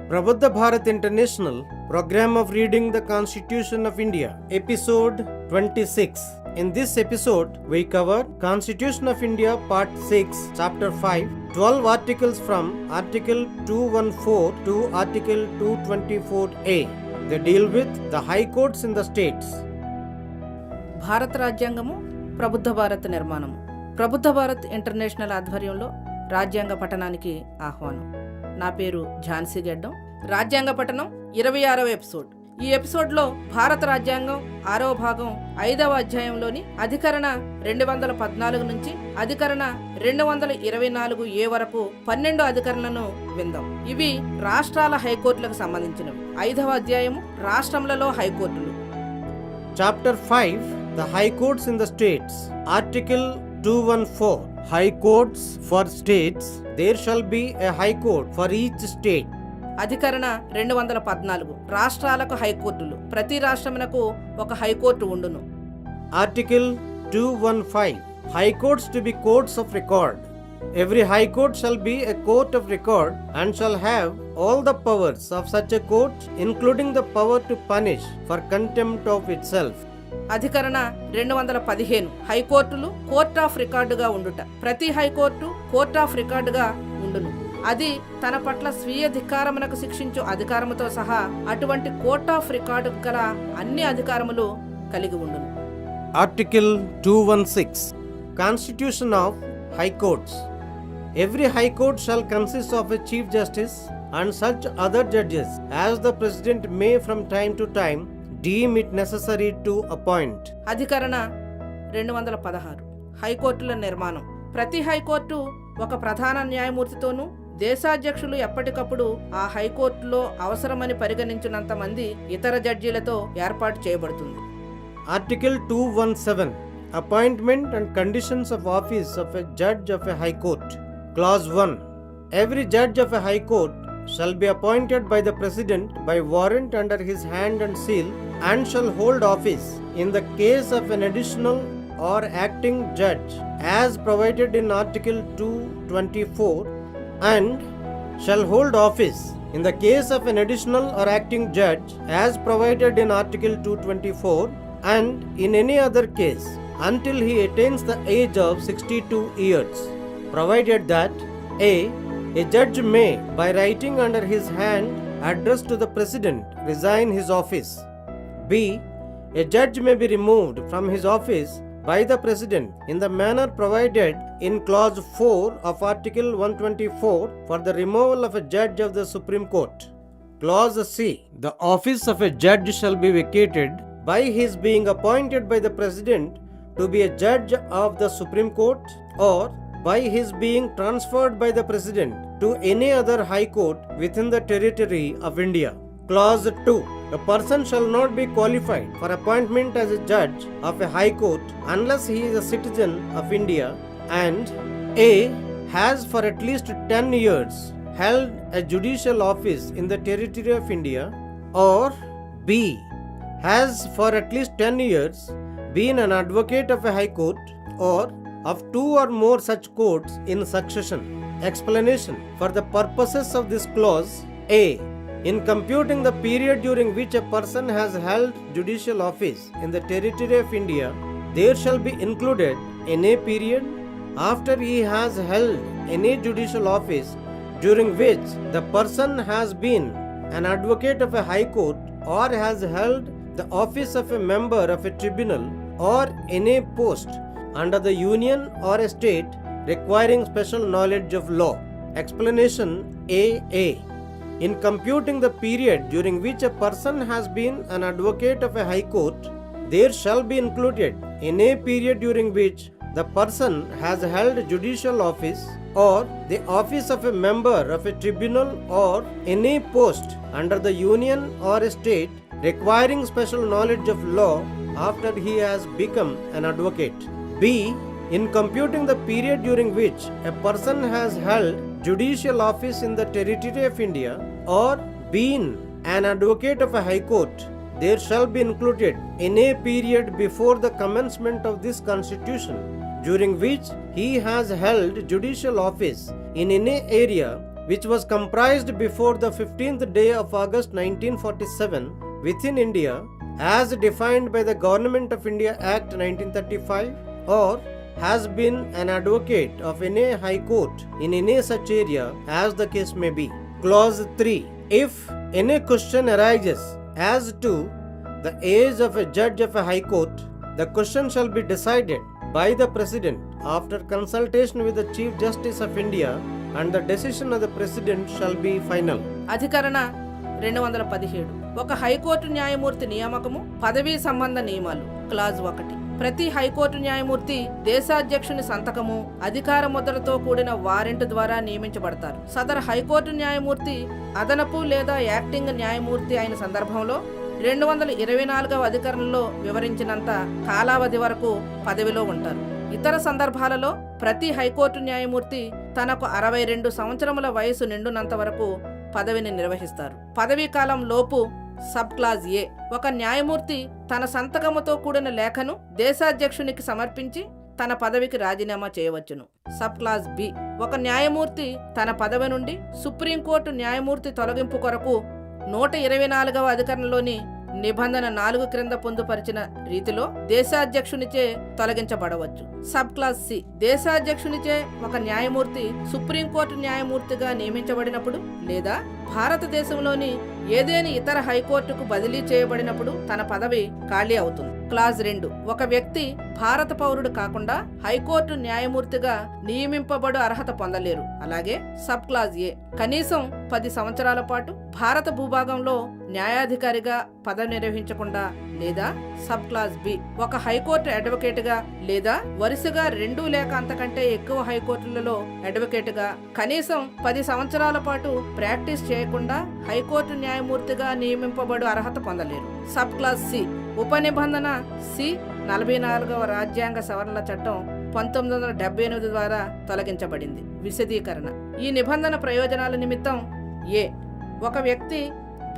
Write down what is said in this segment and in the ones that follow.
Prabuddha Bharat International Program of Reading the Constitution of India, Episode 26. In this episode, we cover Constitution of India Part 6, Chapter 5, 12 articles from Article 214 to Article 224A. They deal with the high courts in the states. భారత రాజ్యాంగము ప్రబుద్ధ భారత్ నిర్మాణము. Prabuddha Bharat international ఆధ్వర్యంలో రాజ్యాంగ పఠనానికి ఆహ్వానం. నా పేరు ఝాన్సీ గెడ్డం. రాజ్యాంగ పఠనం 26వ ఎపిసోడ్. ఈ ఎపిసోడ్లో భారత రాజ్యాంగం 6వ భాగం 5వ అధ్యాయంలోని అధికరణ 214 నుంచి అధికరణ 224A వరకు 12 అధికరణలను విందాం. ఇవి రాష్ట్రాల హైకోర్టులకు సంబంధించినవి. 5వ అధ్యాయము రాష్ట్రములలో హైకోర్టులు. Chapter 5, the high courts in the states. Article 214, high courts for states. There shall be a high court for each state. అధికరణ 214 రాష్ట్రాలకు హైకోర్టులు. ప్రతి రాష్ట్రమునకు ఒక హైకోర్టు ఉండును. Article 215, high courts to be courts of record. Every high court shall be a court of record and shall have all the powers of such a court, including the power to punish for contempt of itself. అధికరణ 215 హైకోర్టులు court of రికార్డుగా ఉండుట. ప్రతి high court court of రికార్డుగా ఉండును. అది తన పట్ల స్వీయ ధిక్కారమునకు శిక్షించు అధికారముతో సహా అటువంటి కోర్ట్ ఆఫ్ రికార్డు గల అన్ని అధికారములు కలిగి ఉండును. Article 216, Constitution of High Courts. Every high court shall consist of a chief justice and such other judges as the president may from time to time deem it necessary to appoint. అధికరణ 216 హైకోర్టుల నిర్మాణం. ప్రతి high court ఒక ప్రధాన న్యాయమూర్తితోనూ దేశాధ్యక్షులు ఎప్పటికప్పుడు ఆ హైకోర్టులో అవసరమని పరిగణించినంత మంది ఇతర జడ్జీలతో ఏర్పాటు చేయబడుతుంది. Article 217, Appointment and conditions of office of a judge of a high court. Clause 1, every judge of a high court shall be appointed by the president by warrant under his hand and seal, and shall hold office in the case of an additional or acting judge as provided in Article 224, and shall hold office in the case of an additional or acting judge as provided in Article 224, and in any other case until he attains the age of 62 years, provided that a judge may, by writing under his hand addressed to the president, resign his office. B, a judge may be removed from his office by the president in the manner provided in clause 4 of Article 124 for the removal of a judge of the Supreme Court. Clause C, the office of a judge shall be vacated by his being appointed by the president to be a judge of the Supreme Court, or by his being transferred by the president to any other high court within the territory of India. Clause 2, a person shall not be qualified for appointment as a judge of a high court unless he is a citizen of India and a has for at least 10 years held a judicial office in the territory of India, or b has for at least 10 years been an advocate of a high court or of 2 or more such courts in succession. Explanation. For the purposes of this clause, a, in computing the period during which a person has held judicial office in the territory of India, there shall be included any period after he has held any judicial office during which the person has been an advocate of a high court or has held the office of a member of a tribunal or any post under the union or a state requiring special knowledge of law. Explanation. A. In computing the period during which a person has been an advocate of a high court, there shall be included any period during which the person has held judicial office or the office of a member of a tribunal or any post under the union or a state requiring special knowledge of law after he has become an advocate. B. In computing the period during which a person has held judicial office in the territory of India or been an advocate of a high court, there shall be included any period before the commencement of this constitution during which he has held judicial office in any area which was comprised before the 15th day of August 1947 within India as defined by the Government of India Act 1935 or has been an advocate of any High Court in any such area as the case may be. Clause 3. If any question arises as to the age of a judge of a High Court, the question shall be decided by the President after consultation with the Chief Justice of India and the decision of the President shall be final. అధికరణ 217 ఒక high court న్యాయమూర్తి నియామకము పదవీ సంబంధ నియమాలు. Clause 1. ప్రతి high court న్యాయమూర్తి దేశాధ్యక్షుని సంతకము అధికార ముద్రతో కూడిన వారెంట్ ద్వారా నియమించబడతారు. సదరు హైకోర్టు న్యాయమూర్తి అదనపు లేదా యాక్టింగ్ న్యాయమూర్తి అయిన సందర్భంలో 224వ అధికరణలో వివరించినంత కాలావధి వరకు పదవిలో ఉంటారు. ఇతర సందర్భాలలో ప్రతి హైకోర్టు న్యాయమూర్తి తనకు 62 సంవత్సరముల వయసు నిండునంత వరకు పదవిని నిర్వహిస్తారు. పదవీ కాలం లోపు సబ్ క్లాజ్ ఏ ఒక న్యాయమూర్తి తన సంతకముతో కూడిన లేఖను దేశాధ్యక్షునికి సమర్పించి తన పదవికి రాజీనామా చేయవచ్చును. సబ్ క్లాజ్ బి ఒక న్యాయమూర్తి తన పదవి నుండి సుప్రీంకోర్టు న్యాయమూర్తి తొలగింపు కొరకు 124వ అధికరణలోని నిబంధన 4 క్రింద పొందుపరిచిన రీతిలో దేశాధ్యక్షునిచే తొలగించబడవచ్చు. సబ్ క్లాస్ సి దేశాధ్యక్షునిచే ఒక న్యాయమూర్తి సుప్రీంకోర్టు న్యాయమూర్తిగా నియమించబడినప్పుడు లేదా భారతదేశంలోని ఏదేని ఇతర హైకోర్టుకు బదిలీ చేయబడినప్పుడు తన పదవి ఖాళీ అవుతుంది. క్లాజ్ 2 ఒక వ్యక్తి భారత పౌరుడు కాకుండా హైకోర్టు న్యాయమూర్తిగా నియమింపబడు అర్హత పొందలేరు. అలాగే సబ్ క్లాజ్ ఏ కనీసం 10 సంవత్సరాల పాటు భారత భూభాగంలో న్యాయాధికారిగా పదవి నిర్వహించకుండా లేదా సబ్ క్లాజ్ బి ఒక హైకోర్టు అడ్వకేటుగా లేదా వరుసగా 2 లేక అంతకంటే ఎక్కువ హైకోర్టులలో అడ్వకేటుగా కనీసం 10 సంవత్సరాల పాటు ప్రాక్టీస్ చేయకుండా హైకోర్టు న్యాయమూర్తిగా నియమింపబడు అర్హత పొందలేరు. సబ్ క్లాజ్ సి ఉప నిబంధన సి 44వ రాజ్యాంగ సవరణల చట్టం 1978 ద్వారా తొలగించబడింది. విశదీకరణ ఈ నిబంధన ప్రయోజనాల నిమిత్తం ఏ ఒక వ్యక్తి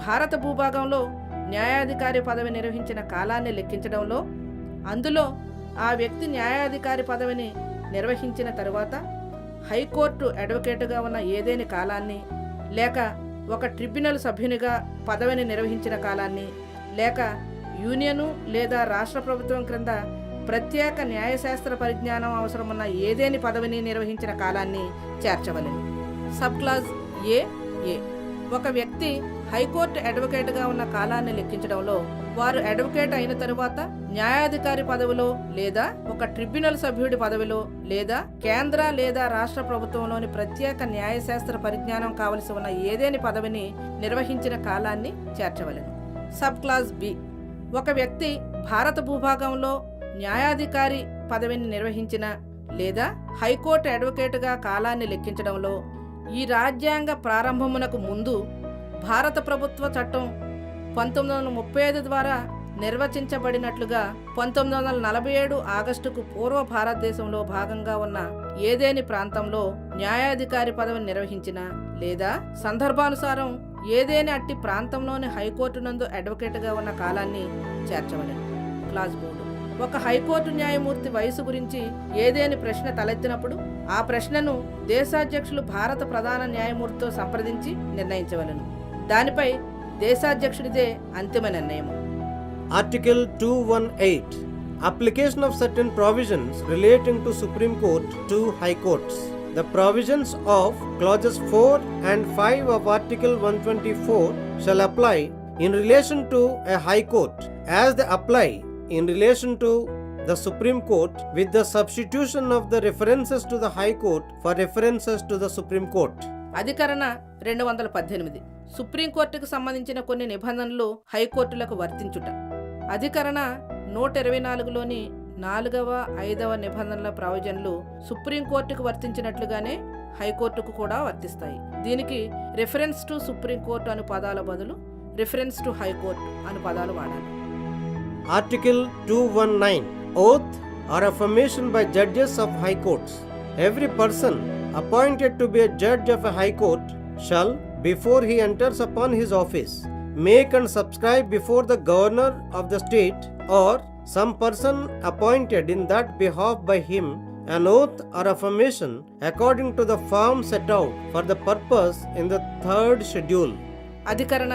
భారత భూభాగంలో న్యాయాధికారి పదవి నిర్వహించిన కాలాన్ని లెక్కించడంలో అందులో ఆ వ్యక్తి న్యాయాధికారి పదవిని నిర్వహించిన తరువాత హైకోర్టు అడ్వకేటుగా ఉన్న ఏదేని కాలాన్ని లేక ఒక ట్రిబ్యునల్ సభ్యునిగా పదవిని నిర్వహించిన కాలాన్ని లేక యూనియను లేదా రాష్ట్ర ప్రభుత్వం క్రింద ప్రత్యేక న్యాయశాస్త్ర పరిజ్ఞానం అవసరమున్న ఏదేని పదవిని నిర్వహించిన కాలాన్ని చేర్చవలెను. సబ్ క్లాజ్ ఏ ఒక వ్యక్తి హైకోర్టు అడ్వకేట్గా ఉన్న కాలాన్ని లెక్కించడంలో వారు అడ్వకేట్ అయిన తరువాత న్యాయాధికారి పదవిలో లేదా ఒక ట్రిబ్యునల్ సభ్యుడి పదవిలో లేదా కేంద్ర లేదా రాష్ట్ర ప్రభుత్వంలోని ప్రత్యేక న్యాయశాస్త్ర పరిజ్ఞానం కావలసి ఉన్న ఏదేని పదవిని నిర్వహించిన కాలాన్ని చేర్చవలెను. సబ్ క్లాజ్ బి ఒక వ్యక్తి భారత భూభాగంలో న్యాయాధికారి పదవిని నిర్వహించిన లేదా హైకోర్టు అడ్వకేటుగా కాలాన్ని లెక్కించడంలో ఈ రాజ్యాంగ ప్రారంభమునకు ముందు భారత ప్రభుత్వ చట్టం 1935 ద్వారా నిర్వచించబడినట్లుగా 1947 ఆగస్టుకు పూర్వ భారతదేశంలో భాగంగా ఉన్న ఏదేని ప్రాంతంలో న్యాయాధికారి పదవిని నిర్వహించిన లేదా సందర్భానుసారం ఏదేని అట్టి ప్రాంతంలోని హైకోర్టు నందు అడ్వకేట్గా ఉన్న కాలాన్ని చేర్చవలెను. క్లాజ్ 3 ఒక హైకోర్టు న్యాయమూర్తి వయసు గురించి ఏదేని ప్రశ్న తలెత్తినప్పుడు ఆ ప్రశ్నను దేశాధ్యక్షులు భారత ప్రధాన న్యాయమూర్తితో సంప్రదించి నిర్ణయించవలెను. దానిపై దేశాధ్యక్షుడిదే అంతిమ నిర్ణయము. Article 218 Application of certain provisions relating to Supreme Court to High Courts. The provisions of clauses 4 and 5 of Article 124 shall apply in relation to a High Court as they apply in relation to the Supreme Court, with the substitution of the references to the High Court for references to the Supreme Court. అధికరణ 218 సుప్రీంకోర్టుకు సంబంధించిన కొన్ని నిబంధనలు హైకోర్టులకు వర్తించుట. అధికరణ 124లోని 4వ 5వ నిబంధనల ప్రావిజన్లు సుప్రీంకోర్టుకు వర్తించినట్లుగానే హైకోర్టుకు కూడా వర్తిస్తాయి. దీనికి రిఫరెన్స్ టు సుప్రీంకోర్టు అను పదాల బదులు రిఫరెన్స్ టు హైకోర్టు అను పదాలు వాడాలి. Article 219 Oath or affirmation by judges of high courts. Every person appointed to be a judge of a high court shall, before he enters upon his office, make and subscribe before the governor of the state or some person appointed in that behalf by him an oath or affirmation according to the form set out for the purpose in the third schedule. అధికరణ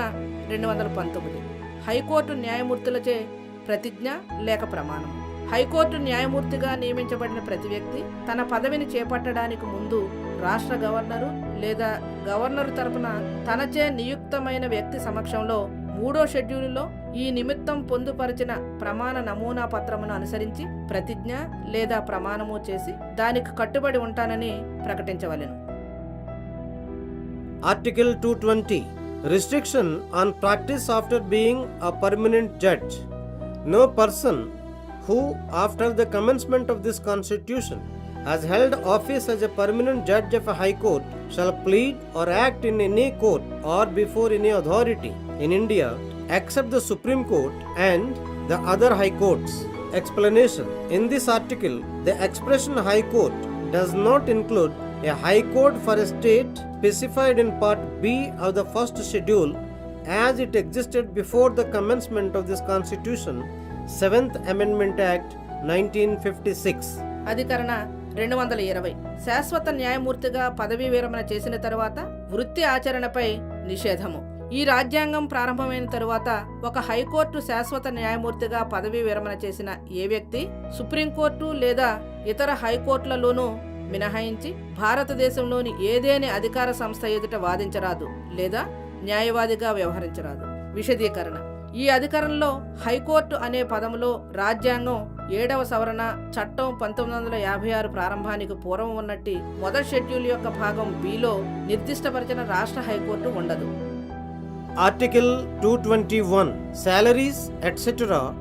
219. High court న్యాయమూర్తులచే ప్రతిజ్ఞ లేక ప్రమాణం. High court న్యాయమూర్తిగా నియమించబడిన ప్రతి వ్యక్తి తన పదవిని చేపట్టడానికి ముందు రాష్ట్ర గవర్నరు లేదా గవర్నరు తరపున తనచే నియుక్తమైన వ్యక్తి సమక్షంలో 3వ షెడ్యూలులో ఈ నిమిత్తం పొందుపరిచిన ప్రమాణ నమూనా పత్రమును అనుసరించి ప్రతిజ్ఞ లేదా ప్రమాణము చేసి దానికి కట్టుబడి ఉంటానని ప్రకటించవలెను. Article 220. Restriction on practice after being a permanent judge. No person who, after the commencement of this Constitution, has held office as a permanent judge of a high court shall plead or act in any court or before any authority in India except the Supreme Court and the other high courts. Explanation. In this article, the expression high court does not include a high court for a state specified in Part B of the first schedule as it existed before the commencement of this Constitution, 7th Amendment Act 1956. అధికరణ 220. శాశ్వత న్యాయమూర్తిగా పదవీ విరమణ చేసిన తరువాత వృత్తి ఆచరణపై నిషేధము. ఈ రాజ్యాంగం ప్రారంభమైన తరువాత ఒక హైకోర్టు శాశ్వత న్యాయమూర్తిగా పదవీ విరమణ చేసిన ఏ వ్యక్తి సుప్రీంకోర్టు లేదా ఇతర హైకోర్టులలోనూ మినహాయించి భారతదేశంలోని ఏదేని అధికార సంస్థ ఎదుట వాదించరాదు లేదా న్యాయవాదిగా వ్యవహరించరాదు. విశదీకరణ. ఈ అధికరణలో హైకోర్టు అనే పదములో రాజ్యాంగం 7వ సవరణ చట్టం 1956 ప్రారంభానికి పూర్వం ఉన్నట్టి మొదటి షెడ్యూల్ యొక్క భాగం బిలో నిర్దిష్టపరిచిన రాష్ట్ర హైకోర్టు ఉండదు. Article 221. Salaries etc.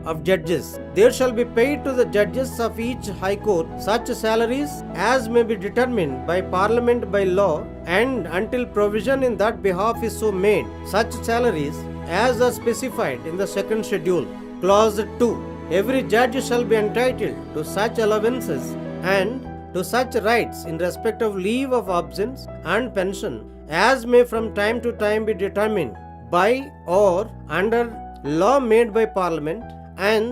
of judges. There shall be paid to the judges of each high court such salaries as may be determined by Parliament by law and until provision in that behalf is so made, such salaries as are specified in the second schedule. Clause 2. Every judge shall be entitled to such allowances and to such rights in respect of leave of absence and pension as may from time to time be determined by or under law made by Parliament and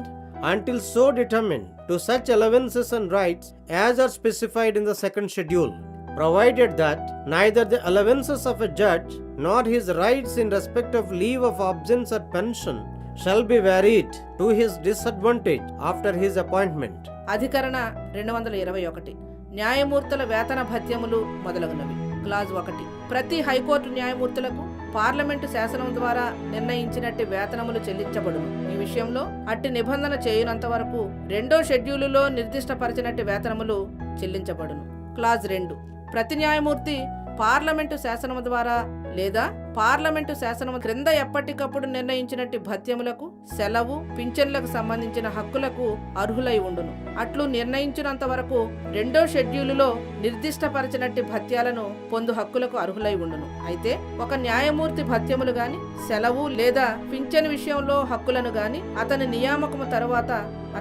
until so determined to such allowances and rights as are specified in the second schedule, provided that neither the allowances of a judge nor his rights in respect of leave of absence or pension shall be varied to his disadvantage after his appointment. అధికరణ 221. న్యాయమూర్తుల వేతన భత్యములు మొదలగునవి. Clause 1. ప్రతి high court న్యాయమూర్తులకు parliament శాసనం ద్వారా నిర్ణయించినట్టి వేతనములు చెల్లించబడును. ఈ విషయంలో అట్టి నిబంధన చేయనంత వరకు 2వ షెడ్యూలులో నిర్దిష్టపరిచినట్టి వేతనములు చెల్లించబడును. క్లాజ్ 2. ప్రతి న్యాయమూర్తి పార్లమెంటు శాసనము ద్వారా లేదా పార్లమెంటు శాసనము క్రింద ఎప్పటికప్పుడు నిర్ణయించినట్టి భత్యములకు, సెలవు, పింఛన్లకు సంబంధించిన హక్కులకు అర్హులై ఉండును. అట్లు నిర్ణయించినంత వరకు 2వ షెడ్యూలులో నిర్దిష్టపరచినట్టి భత్యాలను పొందు హక్కులకు అర్హులై ఉండును. అయితే ఒక న్యాయమూర్తి భత్యములు గాని, సెలవు లేదా పింఛన్ విషయంలో హక్కులను గాని అతని నియామకము తరువాత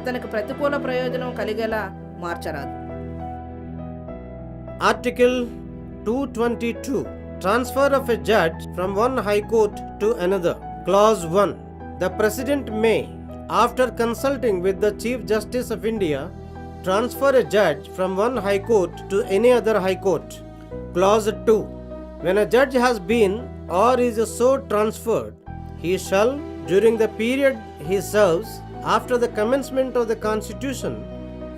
అతనికి ప్రతికూల ప్రయోజనం కలిగేలా మార్చరాదు. Article 222. Transfer of a judge from one high court to another. Clause 1. The President may, after consulting with the Chief Justice of India, transfer a judge from one high court to any other high court. Clause 2. When a judge has been or is so transferred, he shall, during the period he serves after the commencement of the Constitution,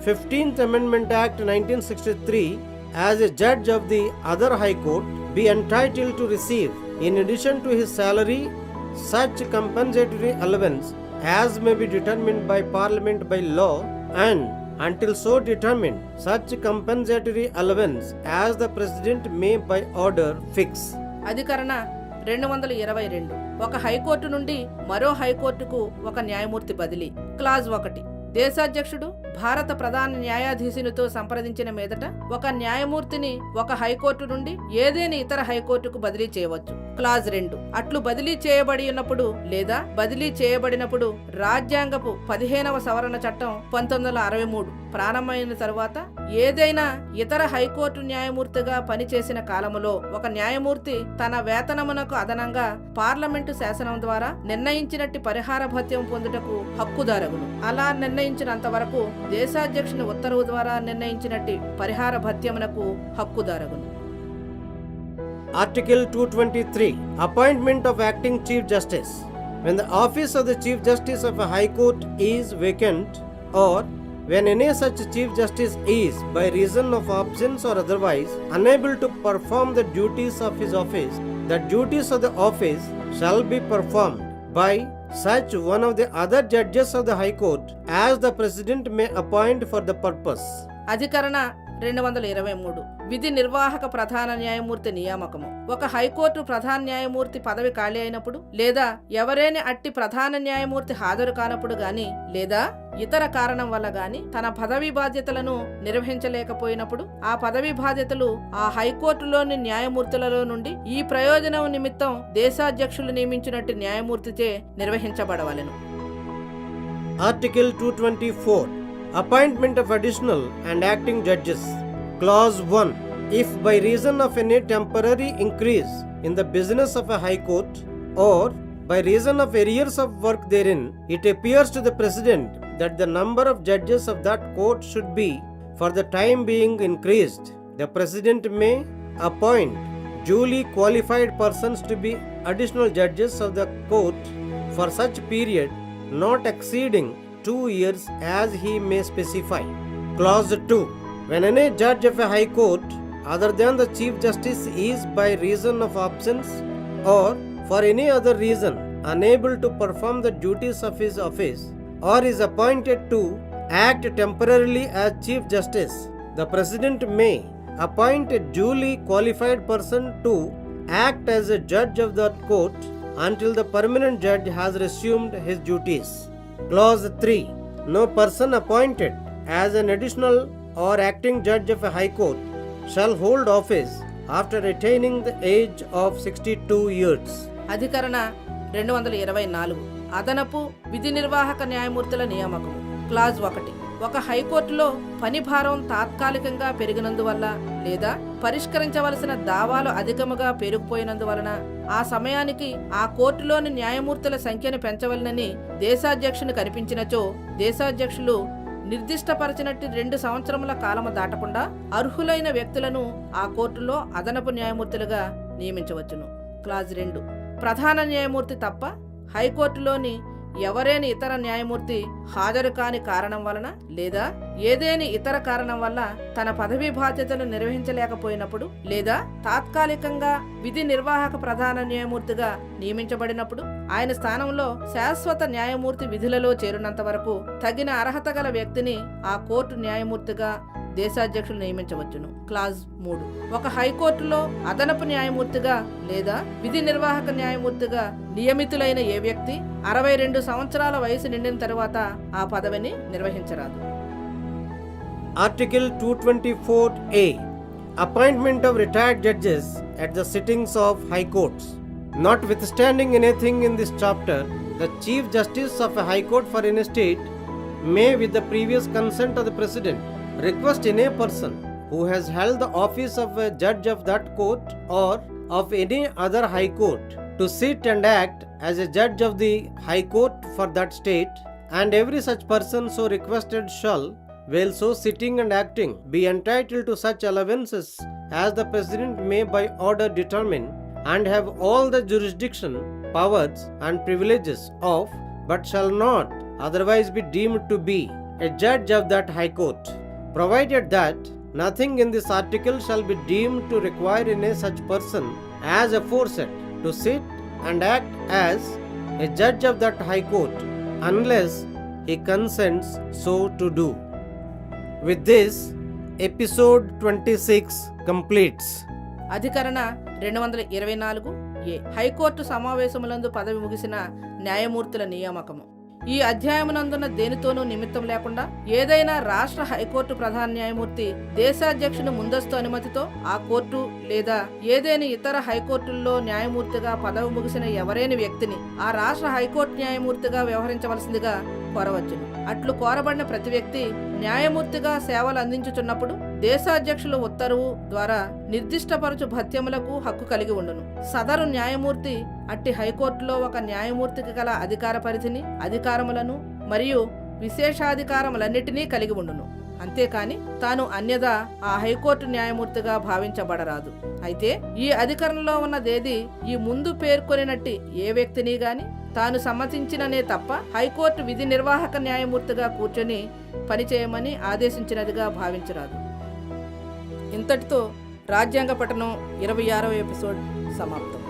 15th Amendment Act 1963, as a judge of the other high court, be entitled to receive, in addition to his salary, such compensatory allowance as may be determined by Parliament by law, and until so determined, such compensatory allowance as the President may by order fix. అధికరణ 222. ఒక high court నుండి మరో హైకోర్టుకు ఒక న్యాయమూర్తి బదిలీ. Clause 1. దేశాధ్యక్షుడు భారత ప్రధాన న్యాయాధీశునితో సంప్రదించిన మీదట ఒక న్యాయమూర్తిని ఒక హైకోర్టు నుండి ఏదేని ఇతర హైకోర్టుకు బదిలీ చేయవచ్చు. క్లాజ్ 2 అట్లు బదిలీ చేయబడి ఉన్నప్పుడు లేదా బదిలీ చేయబడినప్పుడు రాజ్యాంగపు 15వ సవరణ చట్టం 1963 ప్రారంభమైన తరువాత ఏదైనా ఇతర హైకోర్టు న్యాయమూర్తిగా పనిచేసిన కాలములో ఒక న్యాయమూర్తి తన వేతనమునకు అదనంగా పార్లమెంటు శాసనం ద్వారా నిర్ణయించినట్టి పరిహార భత్యం పొందుటకు హక్కుదారగును. అలా నిర్ణయించినంత వరకు దేశాధ్యక్షుని ఉత్తర్వు ద్వారా నిర్ణయించినట్టి పరిహార భత్యమునకు హక్కుదారగును. Article 223 Appointment of Acting Chief Justice. When the office of the Chief Justice of a High Court is vacant, or when any such Chief Justice is, by reason of absence or otherwise, unable to perform the duties of his office, the duties of the office shall be performed by such one of the other judges of the High Court as the President may appoint for the purpose. అధికరణ 223 విధి నిర్వాహక ప్రధాన న్యాయమూర్తి నియామకము. ఒక high court ప్రధాన న్యాయమూర్తి పదవి ఖాళీ అయినప్పుడు లేదా ఎవరైనా అట్టి ప్రధాన న్యాయమూర్తి హాజరు కానప్పుడు గాని లేదా ఇతర కారణం వల్ల గాని తన పదవి బాధ్యతలను నిర్వహించలేకపోయినప్పుడు ఆ పదవి బాధ్యతలు ఆ హైకోర్టులోని న్యాయమూర్తులలో నుండి ఈ ప్రయోజనం నిమిత్తం దేశాధ్యక్షులు నియమించినట్టు న్యాయమూర్తిచే నిర్వహించబడవలెను. Article 224 Appointment of additional and acting judges. Clause 1. If by reason of any temporary increase in the business of a high court or by reason of arrears of work therein, it appears to the President that the number of judges of that court should be for the time being increased, the President may appoint duly qualified persons to be additional judges of the court for such period not exceeding 2 years as he may specify. Clause 2. When any judge of a high court other than the Chief Justice is by reason of absence or for any other reason unable to perform the duties of his office or is appointed to act temporarily as Chief Justice, the President may appoint a duly qualified person to act as a judge of that court until the permanent judge has resumed his duties. Clause 3. No person appointed as an additional or acting judge of a high court shall hold office after attaining the age of 62 years. అధికరణ 224 అదనపు విధి నిర్వాహక న్యాయమూర్తుల నియామకం. Clause 1 ఒక హైకోర్టులో పని భారం తాత్కాలికంగా పెరిగినందువల్ల లేదా పరిష్కరించవలసిన దావాలు అధికముగా పెరిగిపోయినందువలన ఆ సమయానికి ఆ కోర్టులోని న్యాయమూర్తుల సంఖ్యను పెంచవలనని దేశాధ్యక్షుని కనిపించినచో దేశాధ్యక్షులు నిర్దిష్టపరచినట్టు 2 సంవత్సరముల కాలము దాటకుండా అర్హులైన వ్యక్తులను ఆ కోర్టులో అదనపు న్యాయమూర్తులుగా నియమించవచ్చును. క్లాజ్ 2 ప్రధాన న్యాయమూర్తి తప్ప హైకోర్టులోని ఎవరైనా ఇతర న్యాయమూర్తి హాజరు కాని కారణం వలన లేదా ఏదేని ఇతర కారణం వల్ల తన పదవీ బాధ్యతలు నిర్వహించలేకపోయినప్పుడు లేదా తాత్కాలికంగా విధి నిర్వాహక ప్రధాన న్యాయమూర్తిగా నియమించబడినప్పుడు ఆయన స్థానంలో శాశ్వత న్యాయమూర్తి విధులలో చేరినంత వరకు తగిన అర్హత గల వ్యక్తిని ఆ కోర్టు న్యాయమూర్తిగా దేశాధ్యక్షులు నియమించవచ్చును. క్లాజ్ 3 ఒక హైకోర్టులో అదనపు న్యాయమూర్తిగా లేదా విధి నిర్వాహక న్యాయమూర్తిగా నియమితులైన ఏ వ్యక్తి 62 సంవత్సరాల వయసు నిండిన తరువాత ఆ పదవిని నిర్వహించరాదు. Article 224A Appointment of retired judges at the sittings of high courts. Notwithstanding anything in this chapter, the Chief Justice of a high court for any state may, with the previous consent of the President, request any person who has held the office of a judge of that court or of any other high court to sit and act as a judge of the high court for that state, and every such person so requested shall, while so sitting and acting, be entitled to such allowances as the President may by order determine, and have all the jurisdiction, powers and privileges of, but shall not otherwise be deemed to be, a judge of that high court, provided that nothing in this article shall be deemed to require any such person as aforesaid to sit and act as a judge of that high court, unless he consents so to do. With this, episode 26 completes. అధికరణ 224 high court సమావేశములందు పదవి ముగిసిన న్యాయమూర్తుల నియామకము. ఈ అధ్యాయమునందున్న దేనితోనూ నిమిత్తం లేకుండా ఏదైనా రాష్ట్ర high court ప్రధాన న్యాయమూర్తి దేశాధ్యక్షుని ముందస్తు అనుమతితో ఆ కోర్టు లేదా ఏదైనా ఇతర హైకోర్టుల్లో న్యాయమూర్తిగా పదవి ముగిసిన ఎవరైనా వ్యక్తిని ఆ రాష్ట్ర హైకోర్టు న్యాయమూర్తిగా వ్యవహరించవలసిందిగా కోరవచ్చును. అట్లు కోరబడిన ప్రతి వ్యక్తి న్యాయమూర్తిగా సేవలు అందించుచున్నప్పుడు దేశాధ్యక్షుల ఉత్తర్వు ద్వారా నిర్దిష్టపరచు భత్యములకు హక్కు కలిగి ఉండును. సదరు న్యాయమూర్తి అట్టి హైకోర్టులో ఒక న్యాయమూర్తికి గల అధికార పరిధిని, అధికారములను మరియు విశేషాధికారములన్నిటినీ కలిగి ఉండును. అంతేకాని తాను అన్యదా ఆ హైకోర్టు న్యాయమూర్తిగా భావించబడరాదు. అయితే ఈ అధికారంలో ఉన్నదేది ఈ ముందు పేర్కొనినట్టి ఏ వ్యక్తిని గాని తాను సమ్మతించిననే తప్ప హైకోర్టు విధి నిర్వాహక న్యాయమూర్తిగా కూర్చొని పనిచేయమని ఆదేశించినదిగా భావించరాదు. ఇంతటితో రాజ్యాంగ పఠనం 26వ ఎపిసోడ్ సమాప్తం.